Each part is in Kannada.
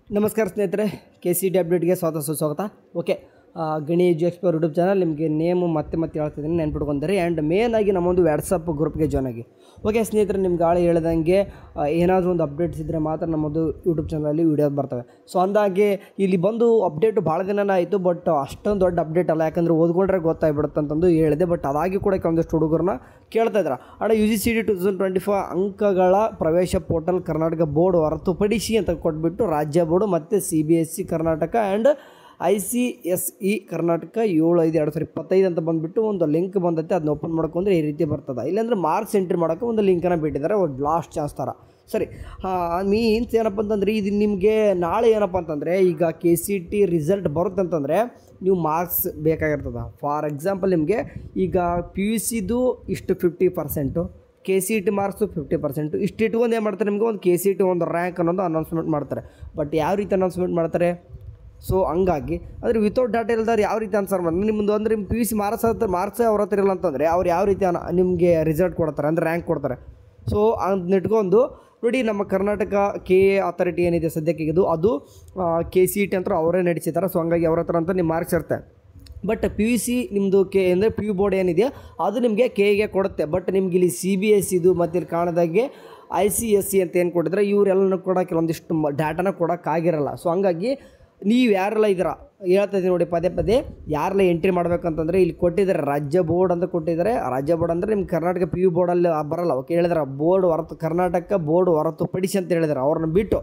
ನಮಸ್ಕಾರ ಸ್ನೇಹಿತರೆ, KCT ಅಪ್ಡೇಟ್ಗೆ ಸುಸ್ವಾಗತ. ಓಕೆ, ಗಣಿ ಎಜುಎಕ್ಸ್ಪರ್ ಯೂಟ್ಯೂಬ್ ಚಾನಲ್ ನಿಮಗೆ ನೇಮು ಮತ್ತೆ ಹೇಳ್ತಿದ್ದೀನಿ, ನೆನ್ಪಿಟ್ಕೊಂಡ್ರಿ. ಆ್ಯಂಡ್ ಮೇನ್ ಆಗಿ ನಮ್ಮೊಂದು ವಾಟ್ಸಪ್ ಗ್ರೂಪ್ಗೆ ಜಾಯ್ನ್ ಆಗಿ. ಓಕೆ ಸ್ನೇಹಿತರೆ, ನಿಮ್ಗೆ ಆಳೆ ಹೇಳ್ದಂಗೆ ಏನಾದರೂ ಒಂದು ಅಪ್ಡೇಟ್ಸ್ ಇದ್ದರೆ ಮಾತ್ರ ನಮ್ಮದು ಯೂಟ್ಯೂಬ್ ಚಾನಲಲ್ಲಿ ವೀಡಿಯೋ ಬರ್ತವೆ. ಸೊ ಅಂದಾಗೆ ಇಲ್ಲಿ ಬಂದು ಅಪ್ಡೇಟು ಭಾಳ ದಿನನೇ ಆಯಿತು, ಬಟ್ ಅಷ್ಟೊಂದು ದೊಡ್ಡ ಅಪ್ಡೇಟ್ ಅಲ್ಲ, ಯಾಕಂದರೆ ಓದ್ಕೊಂಡ್ರೆ ಗೊತ್ತಾಗ್ಬಿಡುತ್ತೆ ಅಂತಂದು ಹೇಳಿದೆ. ಬಟ್ ಅದಾಗಿ ಕೂಡ ಕೆಲವೊಂದಿಷ್ಟು ಹುಡುಗರನ್ನ ಕೇಳ್ತಾ ಇದ್ದಾರೆ, ಅಣ್ಣ UGCET 2024 ಅಂಕಗಳ ಪ್ರವೇಶ ಪೋರ್ಟಲ್ ಕರ್ನಾಟಕ ಬೋರ್ಡ್ ಹೊರತುಪಡಿಸಿ ಅಂತ ಕೊಟ್ಬಿಟ್ಟು ರಾಜ್ಯ ಬೋರ್ಡು ಮತ್ತು CBSE Karnataka and ICSE Karnataka 7/5/2025 ಅಂತ ಬಂದುಬಿಟ್ಟು ಒಂದು ಲಿಂಕ್ ಬಂದೈತೆ. ಅದನ್ನ ಓಪನ್ ಮಾಡ್ಕೊಂಡ್ರೆ ಈ ರೀತಿ ಬರ್ತದೆ. ಇಲ್ಲಾಂದರೆ ಮಾರ್ಕ್ಸ್ ಎಂಟ್ರಿ ಮಾಡೋಕ್ಕೆ ಒಂದು ಲಿಂಕನ್ನು ಬಿಟ್ಟಿದ್ದಾರೆ, ಒಂದು ಲಾಸ್ಟ್ ಚಾನ್ಸ್ ಥರ. ಸರಿ, ಮೀನ್ಸ್ ಏನಪ್ಪ ಅಂತಂದರೆ ಇದು ನಿಮಗೆ ನಾಳೆ ಏನಪ್ಪ ಅಂತಂದರೆ, ಈಗ KCT ರಿಸಲ್ಟ್ ಬರುತ್ತೆ ಅಂತಂದರೆ ನೀವು ಮಾರ್ಕ್ಸ್ ಬೇಕಾಗಿರ್ತದೆ. ಫಾರ್ ಎಕ್ಸಾಂಪಲ್ ನಿಮಗೆ ಈಗ PUCದು ಇಷ್ಟು 50%, KCT ಮಾರ್ಕ್ಸು 50%, ಇಷ್ಟು ಇಟ್ಕೊಂಡು ಏನು ಮಾಡ್ತಾರೆ, ನಿಮಗೆ ಒಂದು KCT ಒಂದು ರ್ಯಾಂಕ್ ಅನ್ನೋದು ಅನೌನ್ಸ್ಮೆಂಟ್ ಮಾಡ್ತಾರೆ. ಬಟ್ ಯಾವ ರೀತಿ ಅನೌನ್ಸ್ಮೆಂಟ್ ಮಾಡ್ತಾರೆ? ಸೊ ಹಂಗಾಗಿ ಅಂದರೆ ವಿತೌಟ್ ಡಾಟಾ ಇಲ್ದಾರೆ ಯಾವ ರೀತಿ ಆನ್ಸರ್ ಮಾಡಿ ನಿಮ್ಮದು ಅಂದರೆ ನಿಮ್ಮ PUC ಮಾರ್ಕ್ಸೇ ಅವ್ರ ಹತ್ರ ಇರಲ್ಲ ಅಂತಂದರೆ ಅವ್ರು ಯಾವ ರೀತಿ ನಿಮಗೆ ರಿಸಲ್ಟ್ ಕೊಡ್ತಾರೆ, ಅಂದರೆ ರ್ಯಾಂಕ್ ಕೊಡ್ತಾರೆ. ಸೊ ಅದನ್ನ ಇಟ್ಕೊಂಡು ನೋಡಿ, ನಮ್ಮ ಕರ್ನಾಟಕ KA ಅಥಾರಿಟಿ ಏನಿದೆ ಸದ್ಯಕ್ಕೆ ಅದು KCT ಅಂತ ಅವರೇ ನಡೆಸಿದ್ದಾರೆ. ಸೊ ಹಂಗಾಗಿ ಅವ್ರ ಹತ್ರ ಅಂತ ನಿಮ್ಮ ಮಾರ್ಕ್ಸ್ ಇರುತ್ತೆ. ಬಟ್ PUC ನಿಮ್ಮದು ಅಂದರೆ PU ಬೋರ್ಡ್ ಏನಿದೆ ಅದು ನಿಮಗೆ KAಗೆ ಕೊಡುತ್ತೆ. ಬಟ್ ನಿಮ್ಗೆ ಇಲ್ಲಿ CBSEದು ಮತ್ತು ಇಲ್ಲಿ ಕಾಣದಾಗೆ ICSE ಅಂತ ಏನು ಕೊಟ್ಟಿದ್ರೆ ಇವರೆಲ್ಲನೂ ಕೂಡ ಕೆಲವೊಂದಿಷ್ಟು ಡಾಟಾನ ಕೊಡೋಕ್ಕಾಗಿರಲ್ಲ. ಸೊ ಹಂಗಾಗಿ ನೀವು ಯಾರೆಲ್ಲ ಇದ್ದೀರಾ ಹೇಳ್ತಾ ಇದ್ದೀನಿ ನೋಡಿ, ಪದೇ ಯಾರೆಲ್ಲ ಎಂಟ್ರಿ ಮಾಡಬೇಕಂತಂದರೆ ಇಲ್ಲಿ ಕೊಟ್ಟಿದ್ದಾರೆ ರಾಜ್ಯ ಬೋರ್ಡ್ ಅಂತ ಕೊಟ್ಟಿದ್ದಾರೆ. ರಾಜ್ಯ ಬೋರ್ಡ್ ಅಂದರೆ ನಿಮ್ಮ ಕರ್ನಾಟಕ PU ಬೋರ್ಡಲ್ಲಿ ಬರಲ್ಲ. ಓಕೆ, ಹೇಳಿದಾರೆ ಬೋರ್ಡ್ ಕರ್ನಾಟಕ ಬೋರ್ಡ್ ಹೊರತುಪಡಿಸಿ ಅಂತ ಹೇಳಿದ್ದಾರೆ. ಅವ್ರನ್ನ ಬಿಟ್ಟು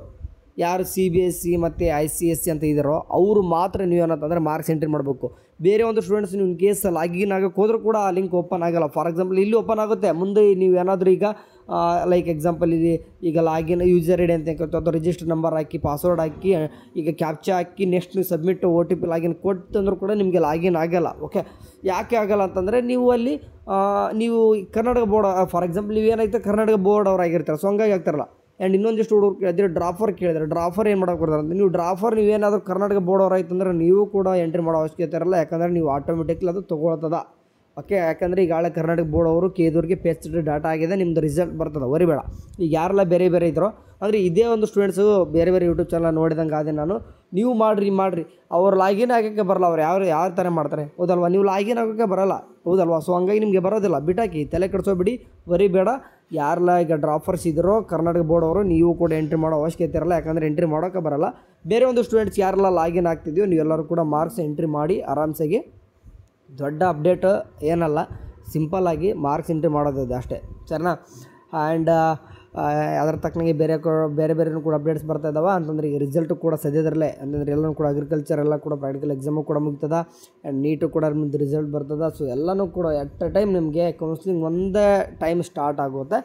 ಯಾರು CBSE ಮತ್ತು ICSE ಅಂತ ಇದ್ದಾರೋ ಅವರು ಮಾತ್ರ ನೀವು ಏನಂತಂದರೆ ಮಾರ್ಕ್ಸ್ ಎಂಟ್ರಿ ಮಾಡಬೇಕು. ಬೇರೆ ಒಂದು ಸ್ಟೂಡೆಂಟ್ಸ್ ನೀವು ಇನ್ ಕೇಸ್ ಲಾಗಿನ್ ಆಗೋಕ್ಕೆ ಹೋದರೂ ಕೂಡ ಆ ಲಿಂಕ್ ಓಪನ್ ಆಗೋಲ್ಲ. ಫಾರ್ ಎಕ್ಸಾಂಪಲ್ ಇಲ್ಲಿ ಓಪನ್ ಆಗುತ್ತೆ, ಮುಂದೆ ನೀವು ಏನಾದರೂ ಈಗ ಲೈಕ್ ಎಕ್ಸಾಂಪಲ್ ಇಲ್ಲಿ ಈಗ ಲಾಗಿನ್ ಯೂಸರ್ ಐಡಿ ಅಂತ ಅಥವಾ ರಿಜಿಸ್ಟರ್ ನಂಬರ್ ಹಾಕಿ ಪಾಸ್ವರ್ಡ್ ಹಾಕಿ ಈಗ ಕ್ಯಾಪ್ಚಾ ಹಾಕಿ ನೆಕ್ಸ್ಟ್ ನೀವು ಸಬ್ಮಿಟ್ OTP ಲಾಗಿನ್ ಕೊಟ್ಟಂದ್ರೂ ಕೂಡ ನಿಮಗೆ ಲಾಗಿನ್ ಆಗೋಲ್ಲ. ಓಕೆ, ಯಾಕೆ ಆಗೋಲ್ಲ ಅಂತಂದರೆ ನೀವು ಅಲ್ಲಿ ನೀವು ಕರ್ನಾಟಕ ಬೋರ್ಡ್ ಫಾರ್ ಎಕ್ಸಾಂಪಲ್ ನೀವು ಏನಾಯ್ತು ಕರ್ನಾಟಕ ಬೋರ್ಡ್ ಅವರಾಗಿರ್ತಾರೆ. ಸೊ ಹಂಗಾಗಿ ಆಗ್ತಾರಲ್ಲ. ಆ್ಯಂಡ್ ಇನ್ನೊಂದಿಷ್ಟು ಹುಡುಗರು ಕೇಳಿದ್ರೆ ಡ್ರಾಫರ್ ಕೇಳಿದ್ರೆ ಡ್ರಾಫರ್ ಏನು ಮಾಡೋಕೆ ಕೊಡ್ತಾರೆ ಅಂತ. ನೀವು ಡ್ರಾಫರ್ ನೀವೇನಾದರೂ ಕರ್ನಾಟಕ ಬೋರ್ಡ್ ಅವರಾಯ್ತು ಅಂದರೆ ನೀವು ಕೂಡ ಎಂಟ್ರಿ ಮಾಡೋ ಅವಶ್ಯಕತೆ ಇರಲ್ಲ, ಯಾಕಂದರೆ ನೀವು ಆಟೋಮೆಟಿಕ್ಲಿ ಅದು ತೊಗೊಳ್ತದ. ಓಕೆ, ಯಾಕಂದರೆ ಈಗಾಗಲೇ ಕರ್ನಾಟಕ ಬೋರ್ಡ್ ಅವರು ಕೇದೂರಿಗೆ ಪೇಸ್ಟ್ ಡಾಟಾ ಆಗಿದೆ, ನಿಮ್ಮದು ರಿಸಲ್ಟ್ ಬರ್ತದೆ, ವರಿಬೇಡ. ಈಗ ಯಾರೆಲ್ಲ ಬೇರೆ ಇದ್ರೋ ಅಂದರೆ ಇದೇ ಒಂದು ಸ್ಟೂಡೆಂಟ್ಸು ಬೇರೆ ಯೂಟ್ಯೂಬ್ ಚಾನಲ್ ನೋಡಿದಂಗೆ ಅದೇ ನಾನು, ನೀವು ಮಾಡಿರಿ ಅವ್ರು ಲಾಗಿನ್ ಆಗೋಕ್ಕೆ ಬರಲ್ಲ. ಅವ್ರು ಯಾವ ಥರ ಮಾಡ್ತಾರೆ ಹೌದಲ್ವಾ? ನೀವು ಲಾಗಿನ್ ಆಗೋಕ್ಕೆ ಬರಲ್ಲ ಹೌದಲ್ವಾ? ಸೊ ಹಂಗಾಗಿ ನಿಮಗೆ ಬರೋದಿಲ್ಲ. ಬಿಟ್ಟಾಕಿ, ತಲೆ ಕೆಡಿಸೋಬಿಡಿ, ವರಿಬೇಡ. ಯಾರೆಲ್ಲ ಈಗ ಡ್ರಾಫರ್ಸ್ ಇದ್ರೋ ಕರ್ನಾಟಕ ಬೋರ್ಡ್ ಅವರು ನೀವು ಕೂಡ ಎಂಟ್ರಿ ಮಾಡೋ ಅವಶ್ಯಕತೆ ಇರಲ್ಲ, ಯಾಕಂದರೆ ಎಂಟ್ರಿ ಮಾಡೋಕ್ಕೆ ಬರಲ್ಲ. ಬೇರೆ ಒಂದು ಸ್ಟೂಡೆಂಟ್ಸ್ ಯಾರೆಲ್ಲ ಲಾಗಿನ್ ಆಗ್ತಿದೆಯೋ ನೀವೆಲ್ಲರೂ ಕೂಡ ಮಾರ್ಕ್ಸ್ ಎಂಟ್ರಿ ಮಾಡಿ ಆರಾಮ್ಸಾಗಿ. ದೊಡ್ಡ ಅಪ್ಡೇಟ್ ಏನಲ್ಲ, ಸಿಂಪಲ್ಲಾಗಿ ಮಾರ್ಕ್ಸ್ ಎಂಟ್ರಿ ಮಾಡೋದಿದೆ ಅಷ್ಟೇ, ಸರಿನಾ? ಆ್ಯಂಡ್ ಅದರ ತಕ್ಕನಾಗಿ ಬೇರೆ ಕೂಡ ಅಪ್ಡೇಟ್ಸ್ ಬರ್ತಾ ಇದ್ದಾವೆ ಅಂತಂದರೆ ಈಗ ರಿಸಲ್ಟು ಕೂಡ ಸದ್ಯದರಲ್ಲೇ ಅಂತಂದರೆ ಎಲ್ಲನೂ ಕೂಡ ಅಗ್ರಿಕಲ್ಚರ್ ಎಲ್ಲ ಕೂಡ ಪ್ರಾಕ್ಟಿಕಲ್ ಎಕ್ಸಾಮು ಕೂಡ ಮುಗ್ತದ. ಆ್ಯಂಡ್ ನೀಟು ಕೂಡ ನಿಮ್ಮದು ರಿಸಲ್ಟ್ ಬರ್ತದೆ. ಸೊ ಎಲ್ಲನೂ ಕೂಡ ಎಟ್ ಎ ಟೈಮ್ ನಿಮಗೆ ಕೌನ್ಸ್ಲಿಂಗ್ ಒಂದೇ ಟೈಮ್ ಸ್ಟಾರ್ಟ್ ಆಗುತ್ತೆ.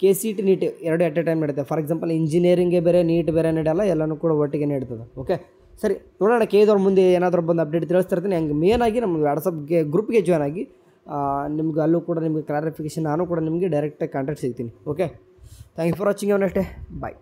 KCT ನೀಟ್ ಎರಡು ಎಟ್ ಎ ಟೈಮ್ ನಡೀತದೆ. ಫಾರ್ ಎಕ್ಸಾಂಪಲ್ ಇಂಜಿನಿಯರಿಂಗ್ಗೆ ಬೇರೆ ನೀಟ್ ಬೇರೆ ನಡೆಯಲ್ಲ, ಎಲ್ಲನೂ ಕೂಡ ಒಟ್ಟಿಗೆ ನಡೀತದೆ. ಓಕೆ ಸರಿ, ನೋಡೋಣ KAದವ್ರ ಮುಂದೆ ಏನಾದರೂ ಬಂದು ಅಪ್ಡೇಟ್ ತಿಳಿಸ್ತಿರ್ತೀನಿ. ಹಂಗೆ ಮೇನಾಗಿ ನಮ್ಮ ವಾಟ್ಸಪ್ಗೆ ಗ್ರೂಪ್ಗೆ ಜಾಯ್ನ್ ಆಗಿ ನಿಮ್ಗೆ ಅಲ್ಲೂ ಕೂಡ ನಿಮಗೆ ಕ್ಲಾರಿಫಿಕೇಷನ್ ನಾನು ಕೂಡ ನಿಮಗೆ ಡೈರೆಕ್ಟಾಗಿ ಕಾಂಟ್ಯಾಕ್ಟ್ ಸಿಗ್ತೀನಿ. Okay, thank you for watching. ಅವನಷ್ಟೇ, ಬಾಯ್.